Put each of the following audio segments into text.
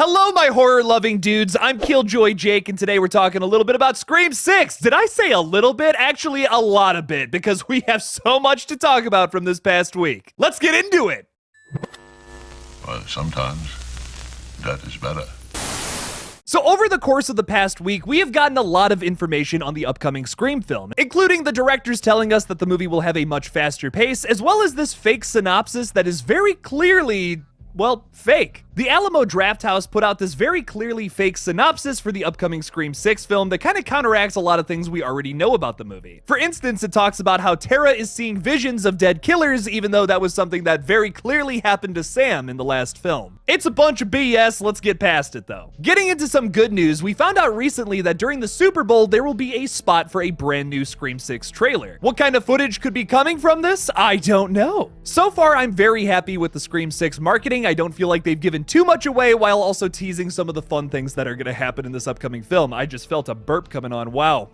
Hello, my horror-loving dudes. I'm Killjoy Jake, and today we're talking a little bit about Scream 6. Did I say a little bit? Actually, a lot of bit, because we have so much to talk about from this past week. Let's get into it. Well, sometimes that is better. So over the course of the past week, we have gotten a lot of information on the upcoming Scream film, including the directors telling us that the movie will have a much faster pace, as well as this fake synopsis that is very clearly, well, fake. The Alamo Drafthouse put out this very clearly fake synopsis for the upcoming Scream 6 film that kind of counteracts a lot of things we already know about the movie. For instance, it talks about how Tara is seeing visions of dead killers, even though that was something that very clearly happened to Sam in the last film. It's a bunch of BS, let's get past it though. Getting into some good news, we found out recently that during the Super Bowl, there will be a spot for a brand new Scream 6 trailer. What kind of footage could be coming from this? I don't know. So far, I'm very happy with the Scream 6 marketing. I don't feel like they've given too much away while also teasing some of the fun things that are going to happen in this upcoming film. I just felt a burp coming on. Wow.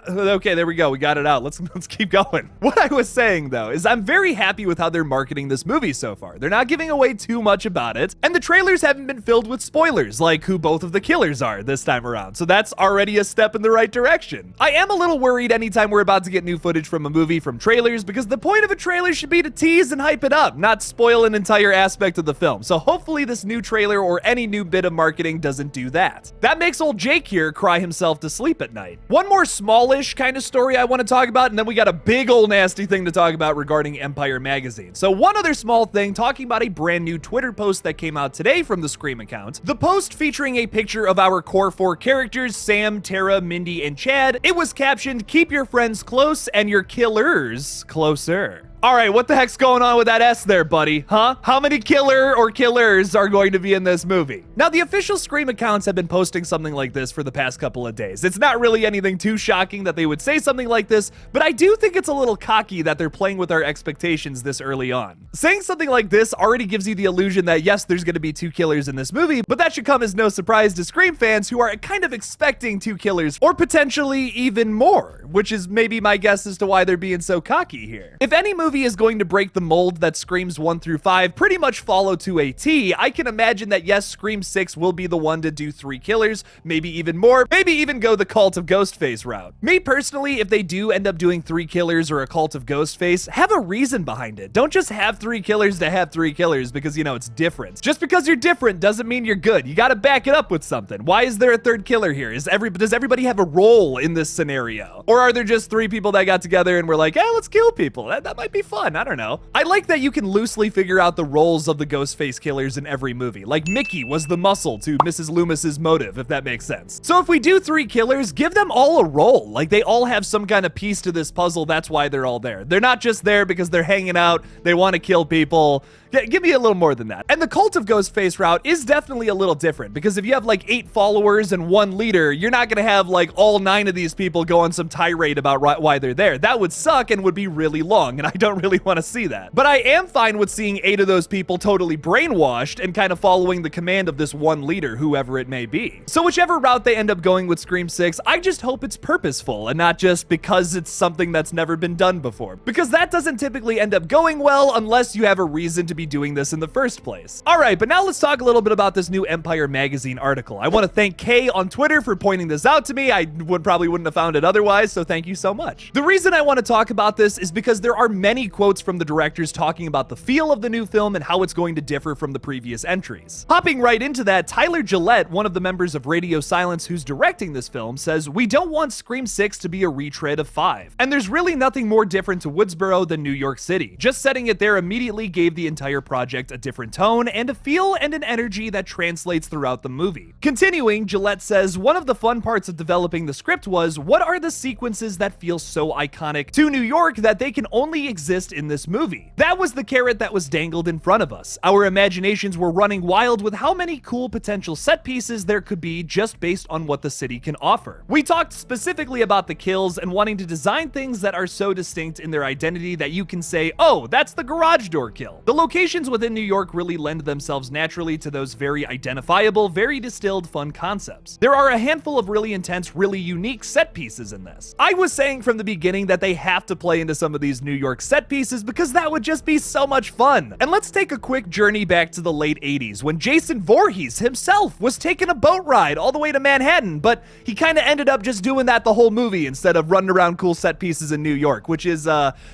Okay, there we go. We got it out. Let's keep going. What I was saying though is I'm very happy with how they're marketing this movie so far. They're not giving away too much about it, and the trailers haven't been filled with spoilers, like who both of the killers are this time around. So that's already a step in the right direction. I am a little worried anytime we're about to get new footage from a movie from trailers, because the point of a trailer should be to tease and hype it up, not spoil an entire aspect of the film. So hopefully this new trailer or any new bit of marketing doesn't do that. That makes old Jake here cry himself to sleep at night. One more smallish kind of story I want to talk about, and then we got a big old nasty thing to talk about regarding Empire Magazine. So one other small thing, talking about a brand new Twitter post that came out today from the Scream account. The post featuring a picture of our core 4 characters, Sam, Tara, Mindy, and Chad. It was captioned, "Keep your friends close and your killers closer." All right, what the heck's going on with that S there, buddy? Huh? How many killer or killers are going to be in this movie? Now, the official Scream accounts have been posting something like this for the past couple of days. It's not really anything too shocking that they would say something like this, but I do think it's a little cocky that they're playing with our expectations this early on. Saying something like this already gives you the illusion that yes, there's going to be 2 killers in this movie, but that should come as no surprise to Scream fans who are kind of expecting 2 killers, or potentially even more, which is maybe my guess as to why they're being so cocky here. If any movie is going to break the mold that Screams 1 through 5 pretty much follow to a T, I can imagine that yes, Scream 6 will be the one to do 3 killers, maybe even more, maybe even go the Cult of Ghostface route. Me personally, if they do end up doing 3 killers or a Cult of Ghostface, have a reason behind it. Don't just have 3 killers to have 3 killers because, you know, it's different. Just because you're different doesn't mean you're good. You gotta back it up with something. Why is there a 3rd killer here? Does everybody have a role in this scenario? Or are there just 3 people that got together and were like, hey, let's kill people? That might be fun. I don't know. I like that you can loosely figure out the roles of the Ghostface killers in every movie. Like Mickey was the muscle to Mrs. Loomis's motive, if that makes sense. So if we do 3 killers, give them all a role. Like they all have some kind of piece to this puzzle. That's why they're all there. They're not just there because they're hanging out. They want to kill people. Yeah, give me a little more than that. And the Cult of Ghostface route is definitely a little different because if you have like 8 followers and 1 leader, you're not gonna have like all 9 of these people go on some tirade about why they're there. That would suck and would be really long, and I don't really want to see that. But I am fine with seeing 8 of those people totally brainwashed and kind of following the command of this one leader, whoever it may be. So whichever route they end up going with Scream 6, I just hope it's purposeful and not just because it's something that's never been done before. Because that doesn't typically end up going well unless you have a reason to be doing this in the first place. All right, but now let's talk a little bit about this new Empire Magazine article. I want to thank Kay on Twitter for pointing this out to me. I probably wouldn't have found it otherwise, so thank you so much. The reason I want to talk about this is because there are many quotes from the directors talking about the feel of the new film and how it's going to differ from the previous entries. Hopping right into that, Tyler Gillette, one of the members of Radio Silence who's directing this film, says, "We don't want Scream 6 to be a retread of 5. And there's really nothing more different to Woodsboro than New York City. Just setting it there immediately gave the entire project a different tone and a feel and an energy that translates throughout the movie." Continuing, Gillette says, "One of the fun parts of developing the script was, what are the sequences that feel so iconic to New York that they can only exist in this movie? That was the carrot that was dangled in front of us. Our imaginations were running wild with how many cool potential set pieces there could be just based on what the city can offer. We talked specifically about the kills and wanting to design things that are so distinct in their identity that you can say, oh, that's the garage door kill. The location locations within New York really lend themselves naturally to those very identifiable, very distilled fun concepts. There are a handful of really intense, really unique set pieces in this. I was saying from the beginning that they have to play into some of these New York set pieces because that would just be so much fun. And let's take a quick journey back to the late 80s when Jason Voorhees himself was taking a boat ride all the way to Manhattan, but he kind of ended up just doing that the whole movie instead of running around cool set pieces in New York, which is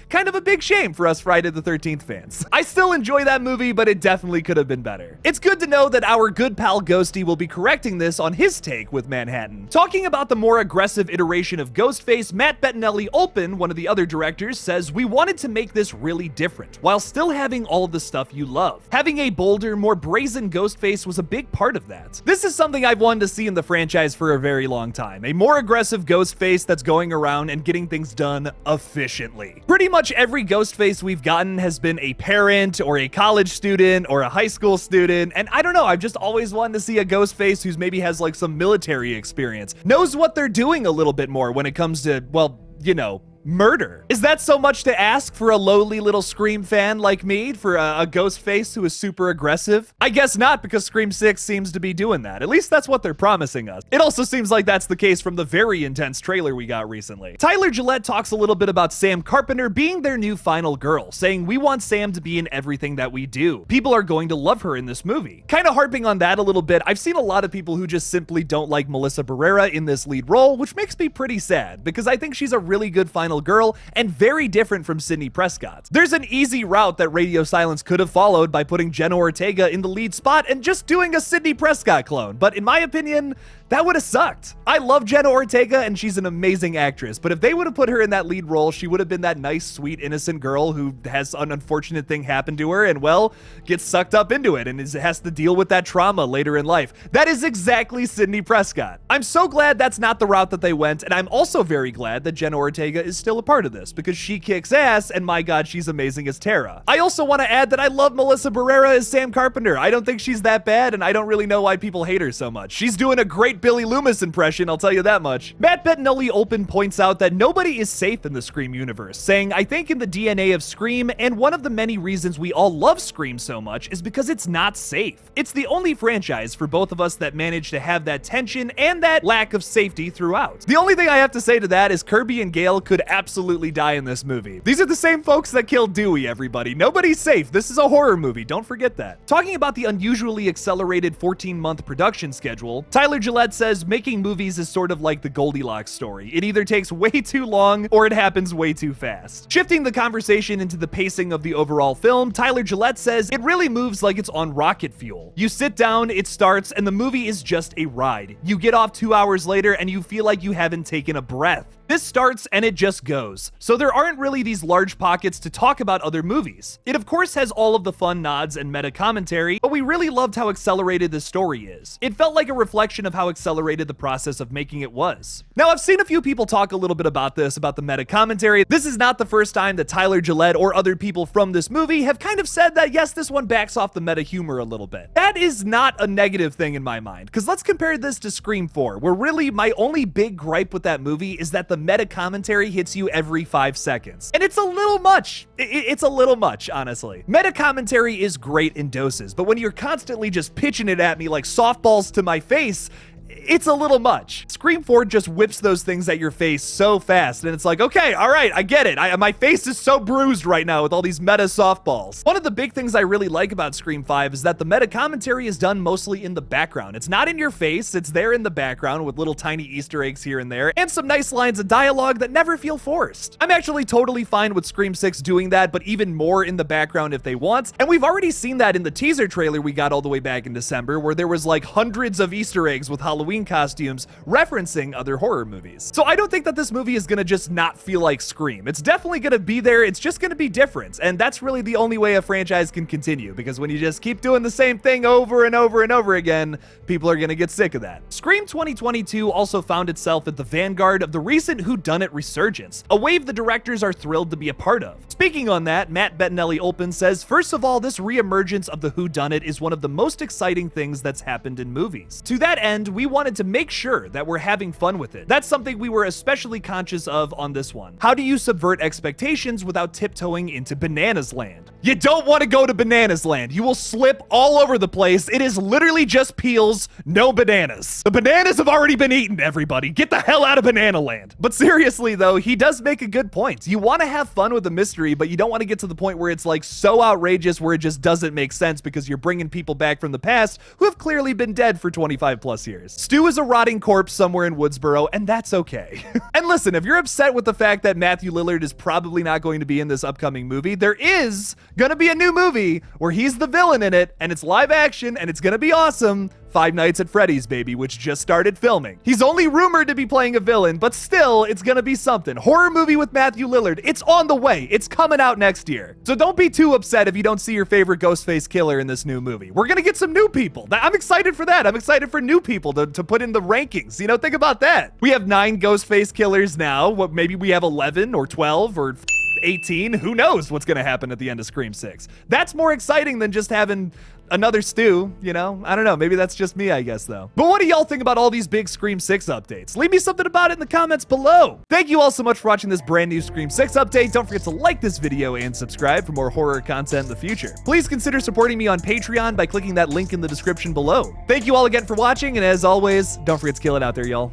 kind of a big shame for us Friday the 13th fans. I still enjoy that movie, but it definitely could have been better. It's good to know that our good pal Ghosty will be correcting this on his take with Manhattan. Talking about the more aggressive iteration of Ghostface, Matt Bettinelli-Olpin, one of the other directors, says, "We wanted to make this really different, while still having all of the stuff you love. Having a bolder, more brazen Ghostface was a big part of that. This is something I've wanted to see in the franchise for a very long time. A more aggressive Ghostface that's going around and getting things done efficiently. Pretty much every Ghostface we've gotten has been a parent or a college student or a high school student, and I don't know, I've just always wanted to see a Ghostface who's maybe has like some military experience, knows what they're doing a little bit more when it comes to, well, you know, murder. Is that so much to ask for a lowly little Scream fan like me, for a Ghostface who is super aggressive? I guess not, because Scream 6 seems to be doing that. At least that's what they're promising us. It also seems like that's the case from the very intense trailer we got recently. Tyler Gillette talks a little bit about Sam Carpenter being their new final girl, saying, "We want Sam to be in everything that we do. People are going to love her in this movie." Kind of harping on that a little bit, I've seen a lot of people who just simply don't like Melissa Barrera in this lead role, which makes me pretty sad, because I think she's a really good final girl and very different from Sidney Prescott. There's an easy route that Radio Silence could have followed by putting Jenna Ortega in the lead spot and just doing a Sidney Prescott clone, but in my opinion, that would have sucked. I love Jenna Ortega and she's an amazing actress, but if they would have put her in that lead role, she would have been that nice, sweet, innocent girl who has an unfortunate thing happen to her and, well, gets sucked up into it and has to deal with that trauma later in life. That is exactly Sidney Prescott. I'm so glad that's not the route that they went, and I'm also very glad that Jenna Ortega is still a part of this, because she kicks ass, and my god, she's amazing as Tara. I also want to add that I love Melissa Barrera as Sam Carpenter. I don't think she's that bad, and I don't really know why people hate her so much. She's doing a great Billy Loomis impression, I'll tell you that much. Matt Bettinelli-Olpin points out that nobody is safe in the Scream universe, saying, "I think in the DNA of Scream, and one of the many reasons we all love Scream so much is because it's not safe. It's the only franchise for both of us that managed to have that tension and that lack of safety throughout." The only thing I have to say to that is Kirby and Gale could absolutely die in this movie. These are the same folks that killed Dewey, everybody. Nobody's safe. This is a horror movie. Don't forget that. Talking about the unusually accelerated 14-month production schedule, Tyler Gillette says making movies is sort of like the Goldilocks story. It either takes way too long or it happens way too fast. Shifting the conversation into the pacing of the overall film, Tyler Gillette says it really moves like it's on rocket fuel. You sit down, it starts, and the movie is just a ride. You get off 2 hours later and you feel like you haven't taken a breath. This starts and it just goes. So there aren't really these large pockets to talk about other movies. It of course has all of the fun nods and meta commentary, but we really loved how accelerated the story is. It felt like a reflection of how accelerated the process of making it was. Now, I've seen a few people talk a little bit about this, about the meta commentary. This is not the first time that Tyler Gillette or other people from this movie have kind of said that, yes, this one backs off the meta humor a little bit. That is not a negative thing in my mind, because let's compare this to Scream 4, where really my only big gripe with that movie is that the meta commentary hits you every 5 seconds. And it's a little much. It's a little much, honestly. Meta commentary is great in doses, but when you're constantly just pitching it at me like softballs to my face, it's a little much. Scream 4 just whips those things at your face so fast, and it's like, okay, all right, I get it. My face is so bruised right now with all these meta softballs. One of the big things I really like about Scream 5 is that the meta commentary is done mostly in the background. It's not in your face, it's there in the background with little tiny Easter eggs here and there, and some nice lines of dialogue that never feel forced. I'm actually totally fine with Scream 6 doing that, but even more in the background if they want, and we've already seen that in the teaser trailer we got all the way back in December, where there was like hundreds of Easter eggs with Halloween costumes referencing other horror movies. So I don't think that this movie is gonna just not feel like Scream. It's definitely gonna be there, it's just gonna be different, and that's really the only way a franchise can continue, because when you just keep doing the same thing over and over and over again, people are gonna get sick of that. Scream 2022 also found itself at the vanguard of the recent Whodunit resurgence, a wave the directors are thrilled to be a part of. Speaking on that, Matt Bettinelli-Olpin says, "First of all, this re-emergence of the Whodunit is one of the most exciting things that's happened in movies. To that end, we wanted to make sure that we're having fun with it. That's something we were especially conscious of on this one. How do you subvert expectations without tiptoeing into bananas land? You don't want to go to Bananas Land. You will slip all over the place. It is literally just peels, no bananas. The bananas have already been eaten, everybody. Get the hell out of Banana Land. But seriously, though, he does make a good point. You want to have fun with the mystery, but you don't want to get to the point where it's like so outrageous where it just doesn't make sense because you're bringing people back from the past who have clearly been dead for 25 plus years. Stu is a rotting corpse somewhere in Woodsboro, and that's okay. And listen, if you're upset with the fact that Matthew Lillard is probably not going to be in this upcoming movie, there is gonna be a new movie where he's the villain in it, and it's live action, and it's gonna be awesome. Five Nights at Freddy's, baby, which just started filming. He's only rumored to be playing a villain, but still, it's gonna be something. Horror movie with Matthew Lillard. It's on the way. It's coming out next year. So don't be too upset if you don't see your favorite Ghostface killer in this new movie. We're gonna get some new people. I'm excited for that. I'm excited for new people to put in the rankings. You know, think about that. We have 9 Ghostface killers now. What, maybe we have 11 or 12 or 18. Who knows what's gonna happen at the end of Scream 6. That's more exciting than just having another Stu, you know? I don't know. Maybe that's just me, I guess, though. But what do y'all think about all these big Scream 6 updates? Leave me something about it in the comments below. Thank you all so much for watching this brand new Scream 6 update. Don't forget to like this video and subscribe for more horror content in the future. Please consider supporting me on Patreon by clicking that link in the description below. Thank you all again for watching, and as always, don't forget to kill it out there, y'all.